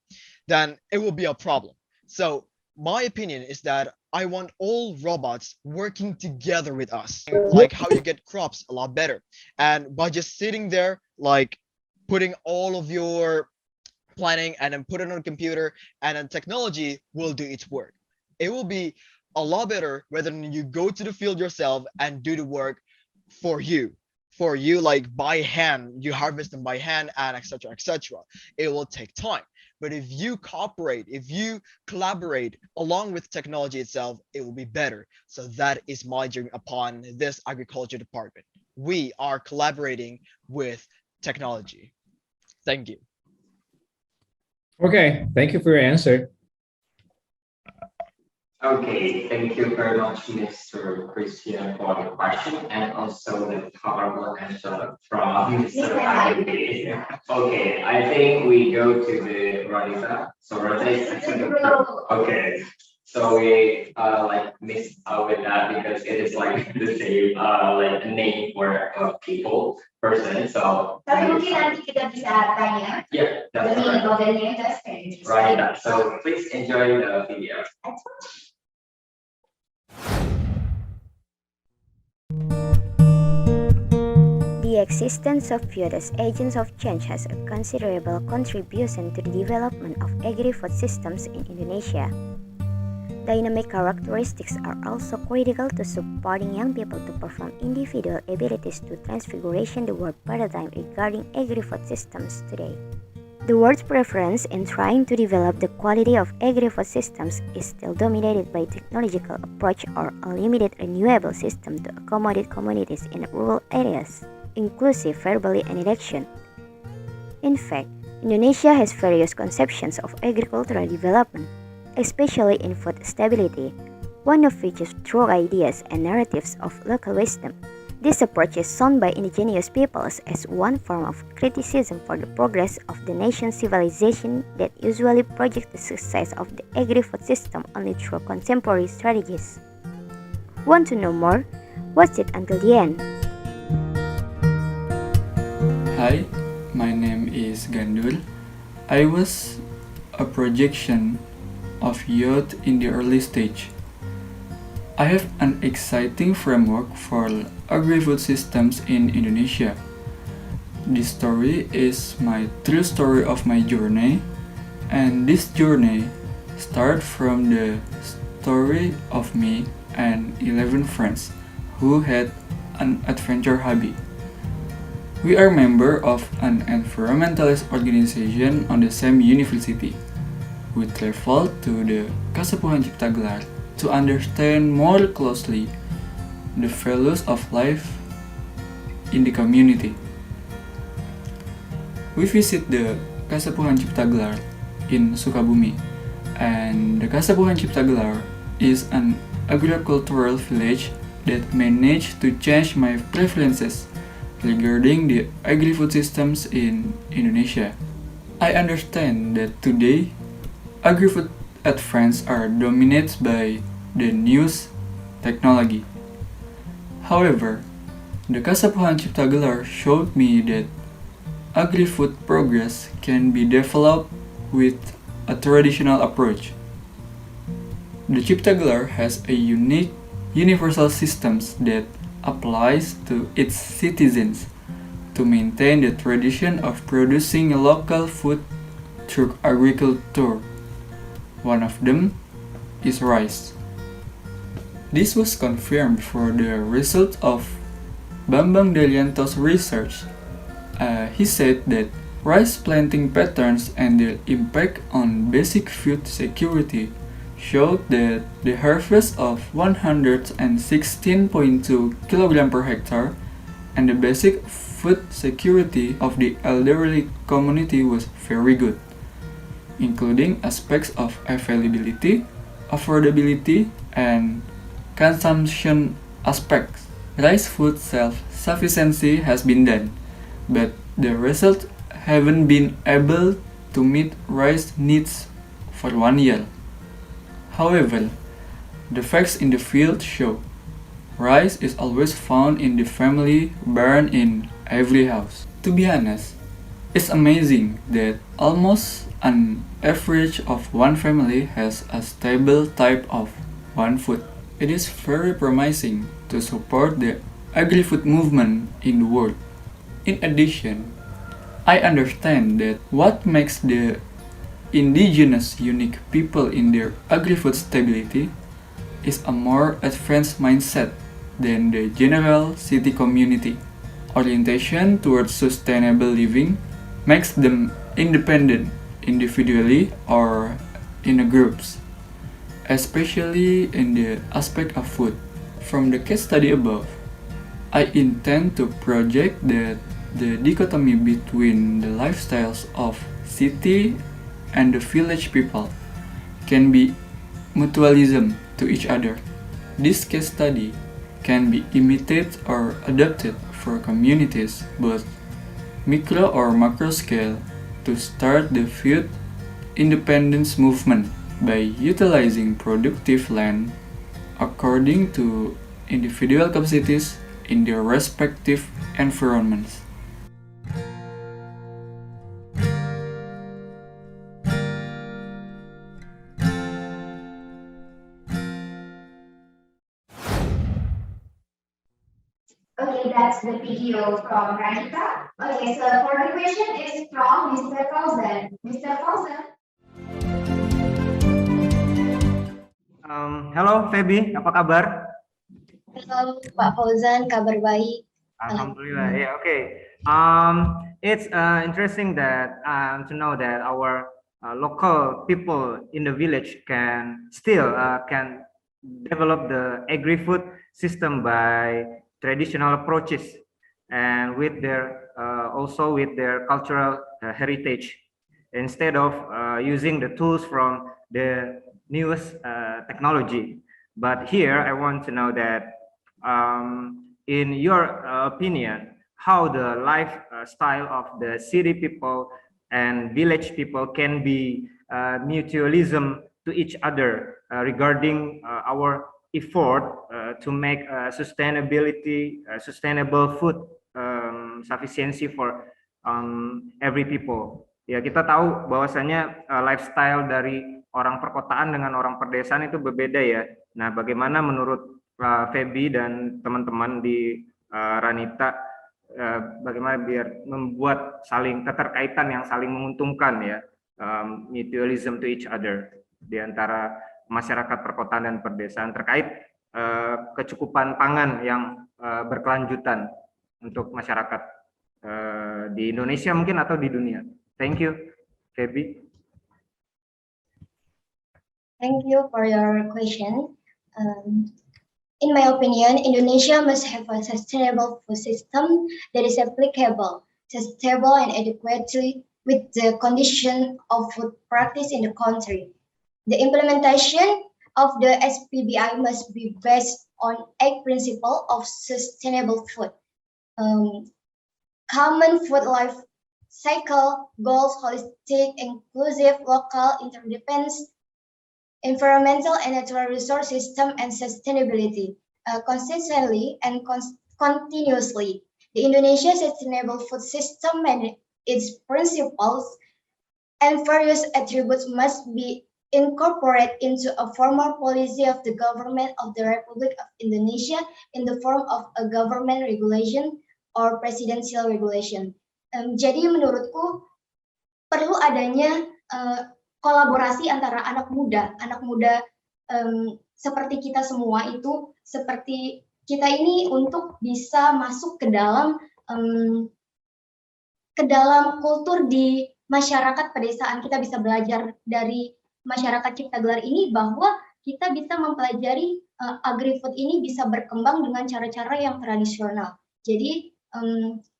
then it will be a problem. So my opinion is that I want all robots working together with us, like how you get crops a lot better. And by just sitting there, like putting all of your planning and then put it on a computer, and then technology will do its work. It will be a lot better rather than you go to the field yourself and do the work for you. For you, like by hand, you harvest them by hand and etc. etc. It will take time. But if you cooperate, if you collaborate along with technology itself, it will be better. So that is my dream upon this agriculture department. We are collaborating with technology. Thank you. Okay, thank you for your answer. Okay, thank you very much, Mr. Christian, for the question and also the powerful answer from Mr. Agri. Okay, I think we go to the Radisa. So Radisa is okay. So we like miss out with that because it is like the same like a name for people, person. So Tapi mungkin nanti kita bisa tanya. yeah, that's the meaning right. of the name, that's very interesting. Right. So please enjoy the video. The existence of youth as agents of change has a considerable contribution to the development of agri-food systems in Indonesia. Dynamic characteristics are also critical to supporting young people to perform individual abilities to transfiguration the world paradigm regarding agri-food systems today. The world's preference in trying to develop the quality of agri-food systems is still dominated by technological approach or a limited renewable system to accommodate communities in rural areas, inclusive verbally and in action. In fact, Indonesia has various conceptions of agricultural development, especially in food stability, one of which is through ideas and narratives of local wisdom. This approach is shown by indigenous peoples as one form of criticism for the progress of the nation's civilization that usually projects the success of the agri-food system only through contemporary strategies. Want to know more? Watch it until the end. Hi, my name is Gandul. I was a projection of youth in the early stage. I have an exciting framework for agri-food systems in Indonesia. This story is my true story of my journey, and this journey starts from the story of me and 11 friends who had an adventure hobby. We are members of an environmentalist organization on the same university. We traveled to the Kasepuhan Cipta Gelar to understand more closely the values of life in the community. We visit the Kasepuhan Cipta Gelar in Sukabumi, and the Kasepuhan Cipta Gelar is an agricultural village that managed to change my preferences regarding the agri-food systems in Indonesia. I understand that today, agri-food advances are dominated by the newest technology. However, the Kasepuhan Cipta Gelar showed me that agri-food progress can be developed with a traditional approach. The Cipta Gelar has a unique universal system that applies to its citizens to maintain the tradition of producing local food through agriculture. One of them is rice. This was confirmed for the result of Bambang Dalyanto's research. He said that Rice planting patterns and their impact on basic food security showed that the harvest of 116.2 kg per hectare and the basic food security of the elderly community was very good, including aspects of availability, affordability, and consumption aspects. Rice food self-sufficiency has been done, but the results haven't been able to meet rice needs for 1 year. However, the facts in the field show rice is always found in the family barn in every house. To be honest, it's amazing that almost an average of one family has a stable type of one food. It is very promising to support the agri-food movement in the world. In addition, I understand that what makes the indigenous unique people in their agri-food stability is a more advanced mindset than the general city community. Orientation towards sustainable living makes them independent individually or in groups, especially in the aspect of food. From the case study above, I intend to project that the dichotomy between the lifestyles of city and the village people can be mutualism to each other. This case study can be imitated or adapted for communities both micro or macro scale to start the food independence movement by utilizing productive land according to individual capacities in their respective environments. Okay, that's the video from Ranita. Okay, so for the question is from Mr. Frozen. Mr. Frozen. Halo Feby, apa kabar? Halo Pak Fauzan, kabar baik. Alhamdulillah. Yeah, okay. It's interesting that to know that our local people in the village can still can develop the agri-food system by traditional approaches and with their also with their cultural heritage instead of using the tools from the newest technology. But here I want to know that in your opinion, how the lifestyle of the city people and village people can be mutualism to each other regarding our effort to make sustainable food sufficiency for every people. Ya, kita tahu bahwasanya lifestyle dari orang perkotaan dengan orang perdesaan itu berbeda ya. Nah, bagaimana menurut Feby dan teman-teman di Ranita bagaimana biar membuat saling keterkaitan yang saling menguntungkan ya, mutualism to each other di antara masyarakat perkotaan dan perdesaan terkait kecukupan pangan yang berkelanjutan untuk masyarakat di Indonesia mungkin atau di dunia. Thank you, Feby. Thank you for your question. In my opinion, Indonesia must have a sustainable food system that is applicable, sustainable, and adequately with the condition of food practice in the country. The implementation of the SPBI must be based on 8 principles of sustainable food. Common food life cycle, goals, holistic, inclusive, local, interdependence, environmental and natural resource system, and sustainability. Consistently and continuously, the Indonesia Sustainable Food System and its principles and various attributes must be incorporated into a formal policy of the government of the Republic of Indonesia in the form of a government regulation or presidential regulation. Jadi menurutku perlu adanya kolaborasi antara anak muda seperti kita semua itu, seperti kita ini untuk bisa masuk ke dalam ke dalam kultur di masyarakat pedesaan. Kita bisa belajar dari masyarakat cipta gelar ini bahwa kita bisa mempelajari agri-food ini bisa berkembang dengan cara-cara yang tradisional. Jadi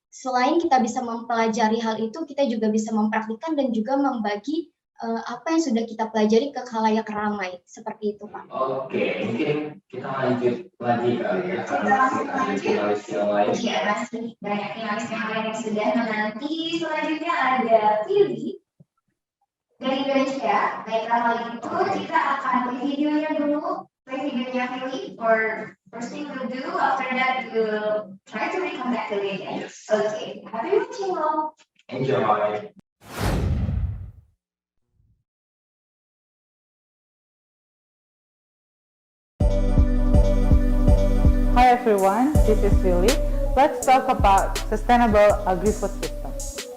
selain kita bisa mempelajari hal itu, kita juga bisa mempraktikkan dan juga membagi apa yang sudah kita pelajari ke khalayak ramai, seperti itu Pak. Oke, mungkin kita lanjut lagi kali ya, karena masih ada finalis yang lain. Iya, masih banyak finalis yang lain yang sudah menanti. Selanjutnya ada Philly dari Indonesia. Baiklah, hal itu kita akan play videonya dulu. Play videonya Philly, or first thing we'll do, after that we'll try to reconnect the again. Yes. Okay, happy watching all. Enjoy. Hi everyone, this is Lily. Let's talk about sustainable agri-food systems.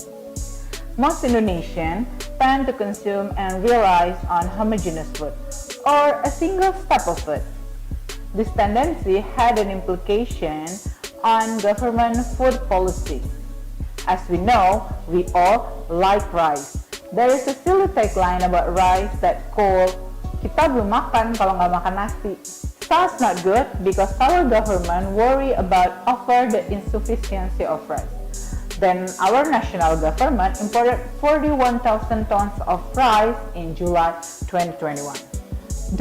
Most Indonesians tend to consume and rely on homogeneous food or a single staple food. This tendency had an implication on government food policy. As we know, we all like rice. There is a silly tagline about rice that called, "Kita belum makan kalau nggak makan nasi." Sounds not good because our government worry about over the insufficiency of rice. Then our national government imported 41,000 tons of rice in July 2021.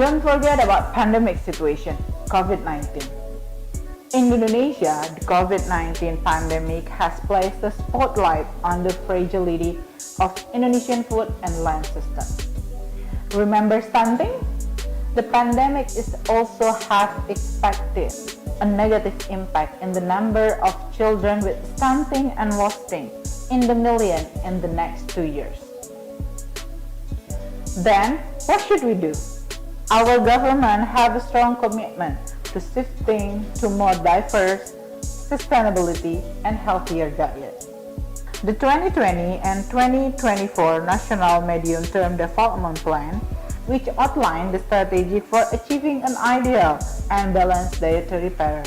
Don't forget about pandemic situation, COVID-19. In Indonesia, the COVID-19 pandemic has placed a spotlight on the fragility of Indonesian food and land systems. Remember stunting? The pandemic is also have expected a negative impact in the number of children with stunting and wasting in the million in the next 2 years. Then, what should we do? Our government have a strong commitment to shifting to more diverse, sustainability, and healthier diet. The 2020 and 2024 National Medium-Term Development Plan, which outlined the strategy for achieving an ideal and balanced dietary pattern,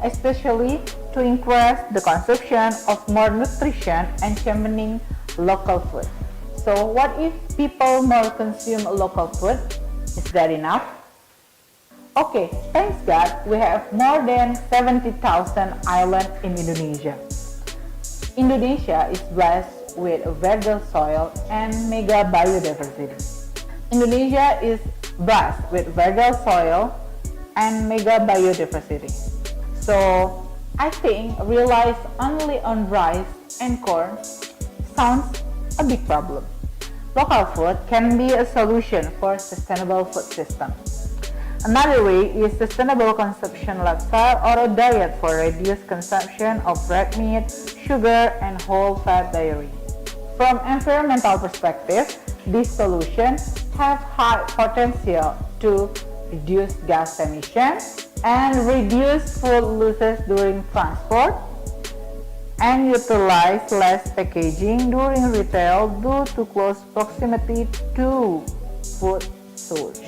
especially to increase the consumption of more nutrition and championing local food. So what if people more consume local food? Is that enough? Okay, thanks God, we have more than 70,000 islands in Indonesia. Indonesia is blessed with a fertile soil and mega biodiversity. Indonesia is blessed with fertile soil and mega biodiversity. So I think relying only on rice and corn sounds a big problem. Local food can be a solution for sustainable food systems. Another way is sustainable consumption lifestyle or a diet for reduced consumption of red meat, sugar, and whole fat dairy. From environmental perspective, these solutions have high potential to reduce gas emissions and reduce food losses during transport and utilize less packaging during retail due to close proximity to food source.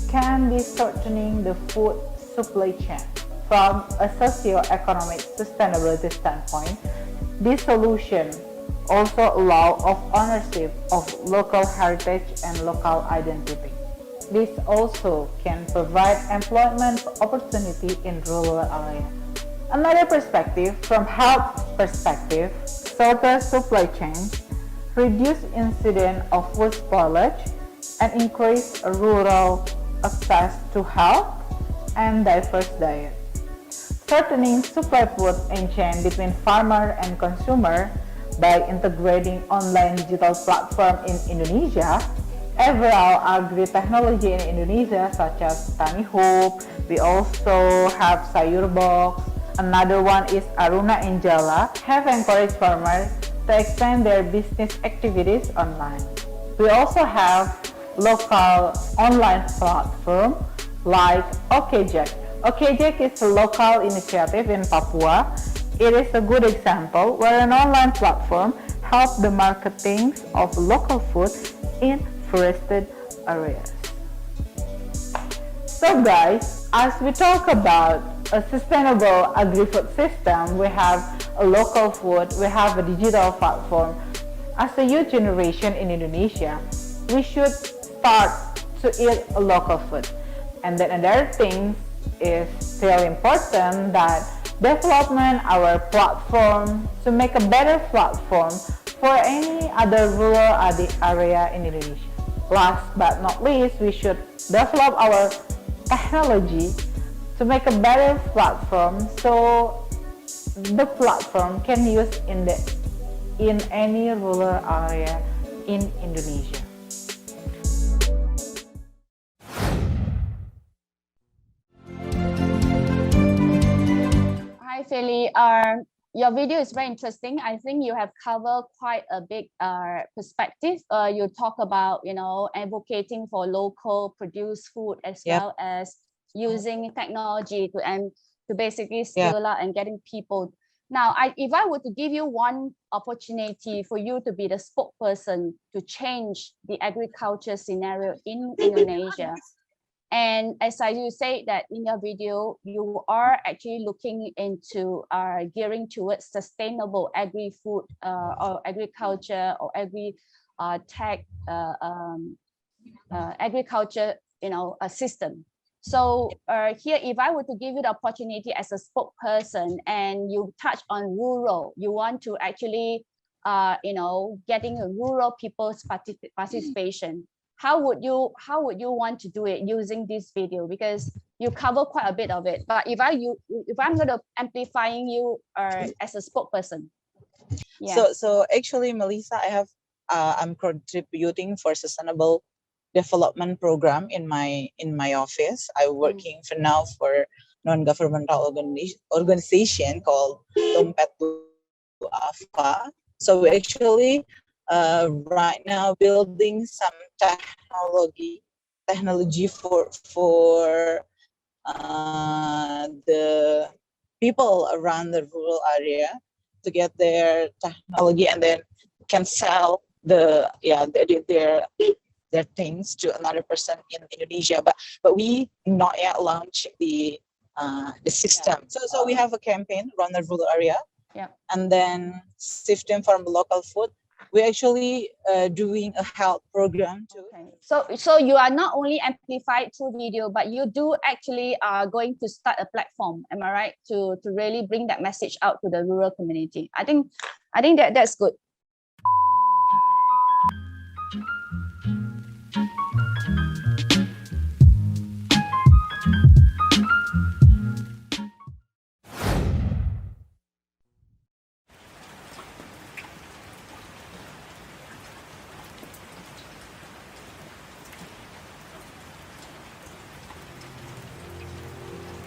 Can be shortening the food supply chain. From a socio-economic sustainability standpoint, this solution also allow of ownership of local heritage and local identity. This also can provide employment opportunity in rural areas. Another perspective, from health perspective, shorter supply chains, reduce incidence of food spoilage, and increase rural access to health and diverse diet. Shortening supply food chain between farmer and consumer by integrating online digital platform in Indonesia, overall agri-technology in Indonesia such as Tani Hope, we also have Sayur Box. Another one is Aruna Injala, have encouraged farmers to expand their business activities online. We also have local online platform like OKJack. OKJack is a local initiative in Papua. It is a good example where an online platform helps the marketing of local food in forested areas. So guys, as we talk about a sustainable agri-food system, we have a local food, we have a digital platform. As a youth generation in Indonesia, we should start to eat a local food. And then another thing is still important that development our platform to make a better platform for any other rural area in Indonesia. Last but not least, we should develop our technology to make a better platform so the platform can use in any rural area in Indonesia. Hi, Feli. Your video is very interesting. I think you have covered quite a big perspective. You talk about, advocating for local produced food as well as using technology to basically scale up and getting people. Now, if I were to give you one opportunity for you to be the spokesperson to change the agriculture scenario in Indonesia, and as you say that in your video, you are actually looking into gearing towards sustainable agri-food or agriculture or tech agriculture, a system. So here, if I were to give you the opportunity as a spokesperson and you touch on rural, you want to actually, getting a rural people's participation. How would you want to do it using this video? Because you cover quite a bit of it. But if I'm going to amplifying you as a spokesperson. Yeah. So actually, Melissa, I'm contributing for sustainable development program in my office. I'm working for now for non-governmental organization called Dompet Duafa. So we actually right now building some technology for the people around the rural area to get their technology and then can sell their things to another person in Indonesia, but we not yet launched the system. So we have a campaign around the rural area, and then shifting from local food. We're actually doing a health program too. Okay. So you are not only amplified through video, but you do actually are going to start a platform. Am I right? To really bring that message out to the rural community. I think that's good.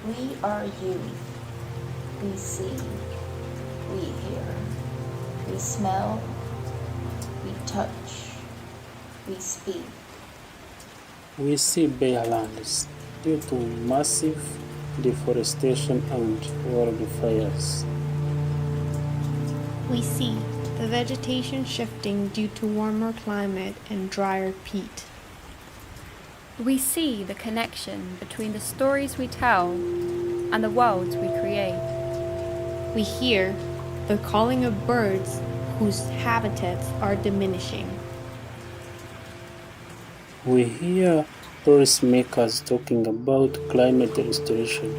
We are youth. We see, we hear, we smell, we touch, we speak. We see bare lands due to massive deforestation and wildfires. We see the vegetation shifting due to warmer climate and drier peat. We see the connection between the stories we tell and the worlds we create. We hear the calling of birds whose habitats are diminishing. We hear policymakers talking about climate restoration,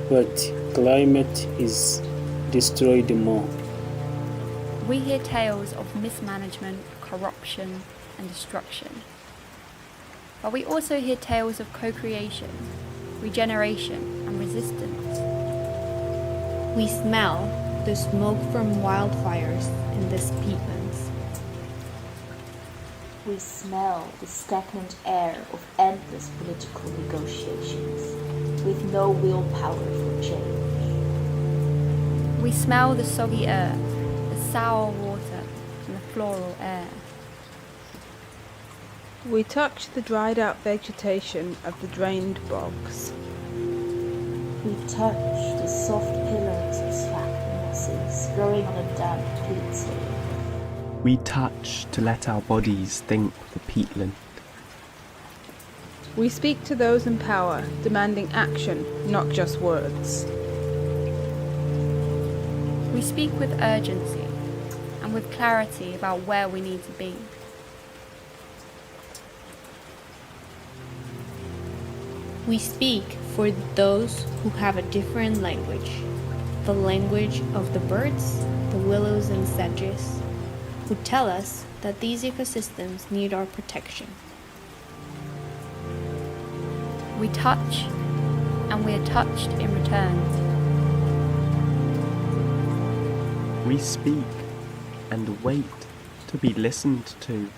but climate is destroyed more. We hear tales of mismanagement, corruption, and destruction. But we also hear tales of co-creation, regeneration, and resistance. We smell the smoke from wildfires in these peatlands. We smell the stagnant air of endless political negotiations, with no willpower for change. We smell the soggy earth, the sour water, and the floral air. We touch the dried out vegetation of the drained bogs. We touch the soft pillars of slack mosses growing on a damp peat soil. We touch to let our bodies think the peatland. We speak to those in power, demanding action, not just words. We speak with urgency and with clarity about where we need to be. We speak for those who have a different language, the language of the birds, the willows and sedges, who tell us that these ecosystems need our protection. We touch, and we are touched in return. We speak and wait to be listened to.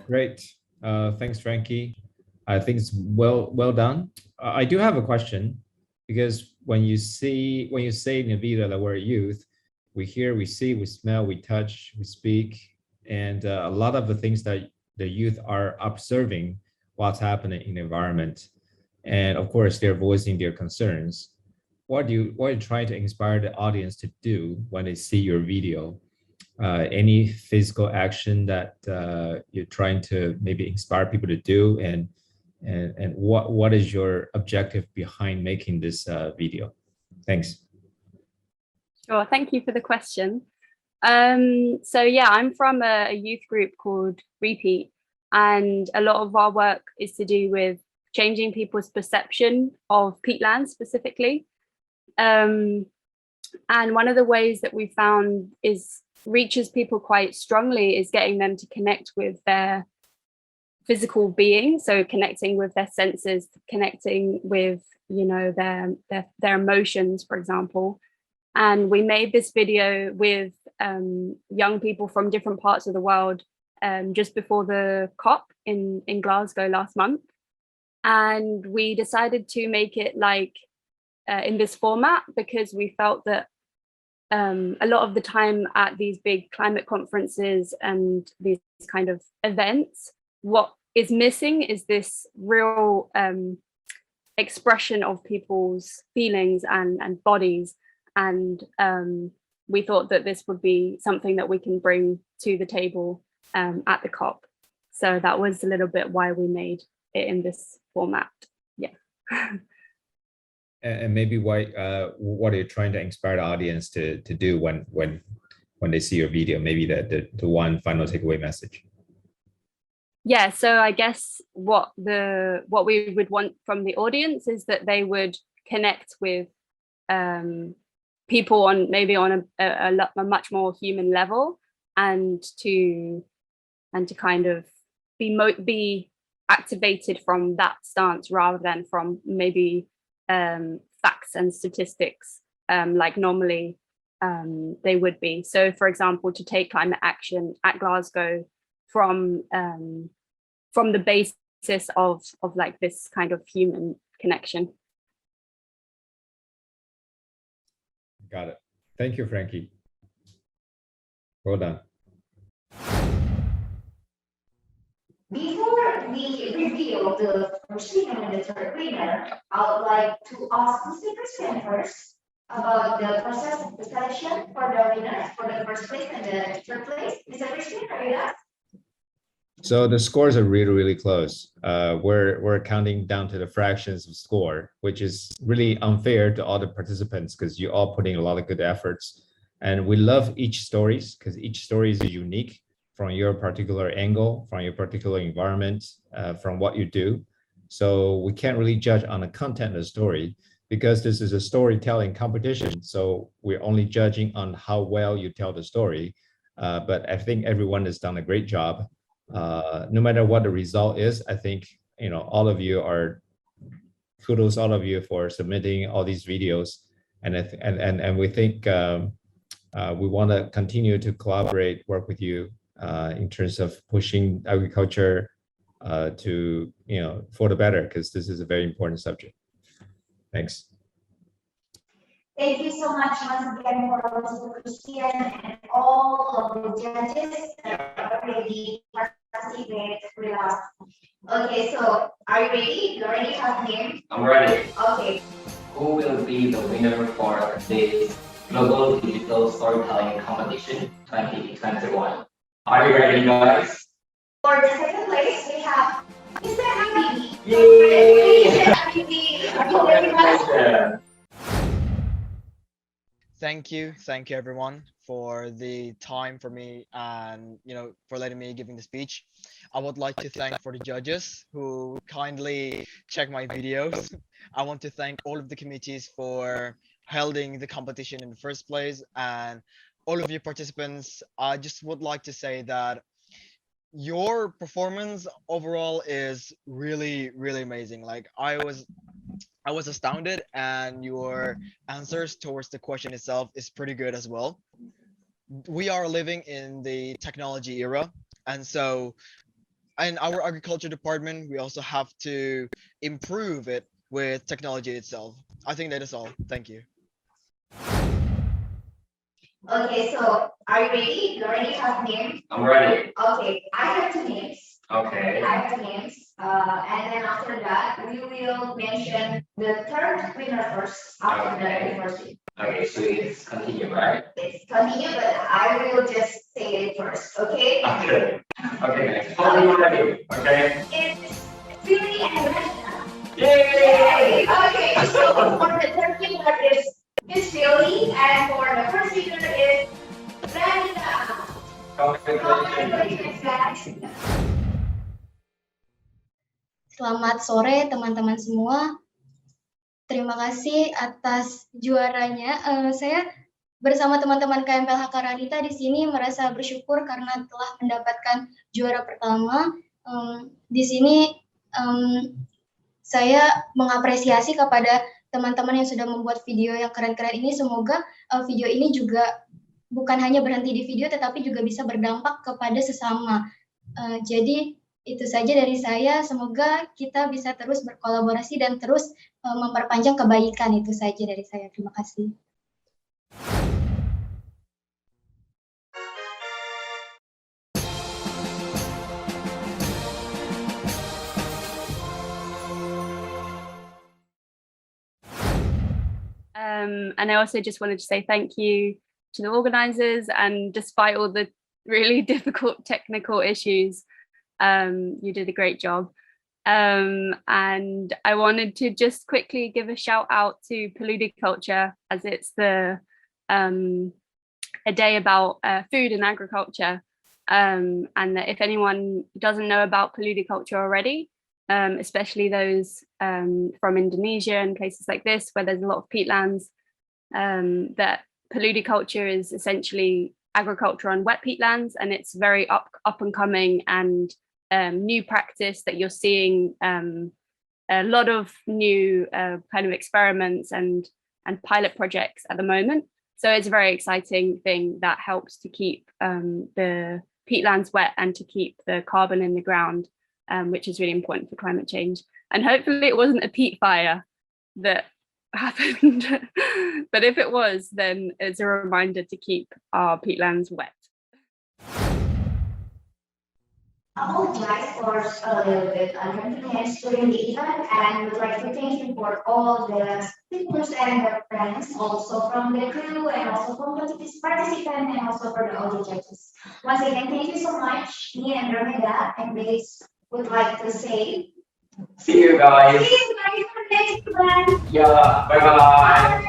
Great. Thanks, Frankie. I think it's well done. I do have a question, because when you say in the video that we're youth, we hear, we see, we smell, we touch, we speak, and a lot of the things that the youth are observing what's happening in the environment, and of course they're voicing their concerns. What are you trying to inspire the audience to do when they see your video? Any physical action that you're trying to maybe inspire people to do, and what is your objective behind making this video? Thanks. Sure, thank you for the question. So yeah, I'm from a youth group called Repeat, and a lot of our work is to do with changing people's perception of peatlands specifically. And one of the ways that we found reaches people quite strongly is getting them to connect with their physical being, so connecting with their senses, connecting with, you know, their emotions, for example. And we made this video with young people from different parts of the world just before the COP in Glasgow last month, and we decided to make it like in this format because we felt that a lot of the time at these big climate conferences and these kind of events, what is missing is this real expression of people's feelings and bodies. And we thought that this would be something that we can bring to the table at the COP. So that was a little bit why we made it in this format. Yeah. And maybe what are you trying to inspire the audience to do when they see your video? Maybe the one final takeaway message. Yeah, so I guess what we would want from the audience is that they would connect with people on a much more human level, and to kind of be activated from that stance rather than from maybe facts and statistics like normally they would be. So for example, to take climate action at Glasgow from the basis of like this kind of human connection. Got it. Thank you, Frankie. Well done. Before we reveal the first winner and the third winner, I would like to ask the speakers first about the process of the selection for the winners for the first place and the third place. Mr. Christian, are you there? So the scores are really close. We're counting down to the fractions of score, which is really unfair to all the participants because you all put in a lot of good efforts. And we love each stories because each story is unique from your particular angle, from your particular environment, from what you do. So we can't really judge on the content of the story because this is a storytelling competition. So we're only judging on how well you tell the story. But I think everyone has done a great job. No matter what the result is, I think, you know, all of you are, kudos all of you for submitting all these videos. And we think we want to continue to collaborate, work with you in terms of pushing agriculture to, you know, for the better, because this is a very important subject. Thanks. Thank you so much once again for Mr. Christian and all of the judges that already participate with us. Okay, so are you ready? You already have name? I'm ready. Okay. Who will be the winner for this Global Digital Storytelling Competition 2021? Are you ready, guys? For the second place, we have Mr. Habibi. Yay! Congratulations. Thank you everyone for the time for me and for letting me giving the speech. I would like to thank for the judges who kindly check my videos. I want to thank all of the committees for holding the competition in the first place, and all of you participants. I just would like to say that your performance overall is really amazing. Like I was astounded, and your answers towards the question itself is pretty good as well. We are living in the technology era, and so in our agriculture department, we also have to improve it with technology itself. I think that is all. Thank you. Okay, so are you ready? You already have names? I'm ready. Okay, I have two names. Okay. I have two names. And then after that, we will mention the third winner first after the first. Okay, so it's continue, right? It's continue, but I will just say it first, okay? Okay. Okay, guys. How are you ready? Okay. It's Philly and Regina. Yay! Okay, so for the third winner is Miss Philly, and for the first winner is Regina. Congratulations, guys. Selamat sore teman-teman semua. Terima kasih atas juaranya. Saya bersama teman-teman KMPLH Karanita di sini merasa bersyukur karena telah mendapatkan juara pertama. Di sini saya mengapresiasi kepada teman-teman yang sudah membuat video yang keren-keren ini. Semoga video ini juga bukan hanya berhenti di video, tetapi juga bisa berdampak kepada sesama. Jadi itu saja dari saya. Semoga kita bisa terus berkolaborasi dan terus memperpanjang kebaikan. Itu saja dari saya. Terima kasih. And I also just wanted to say thank you to the organisers, and despite all the really difficult technical issues, you did a great job. And I wanted to just quickly give a shout out to Paludiculture, as it's a day about food and agriculture, and that if anyone doesn't know about Paludiculture already, especially those from Indonesia and places like this where there's a lot of peatlands, that paludiculture is essentially agriculture on wet peatlands, and it's very up and coming and new practice that you're seeing a lot of new kind of experiments and pilot projects at the moment. So it's a very exciting thing that helps to keep the peatlands wet and to keep the carbon in the ground, which is really important for climate change. And hopefully it wasn't a peat fire that happened, but if it was, then it's a reminder to keep our peatlands wet. I apologize for a little bit inconvenience during the event, and would like to thank you for all the speakers and their friends, also from the crew and also from the participants and also for the audio judges. Once again, thank you so much. Me and Ramida and Grace would like to say see you guys. See you guys for next one. Yeah, bye bye.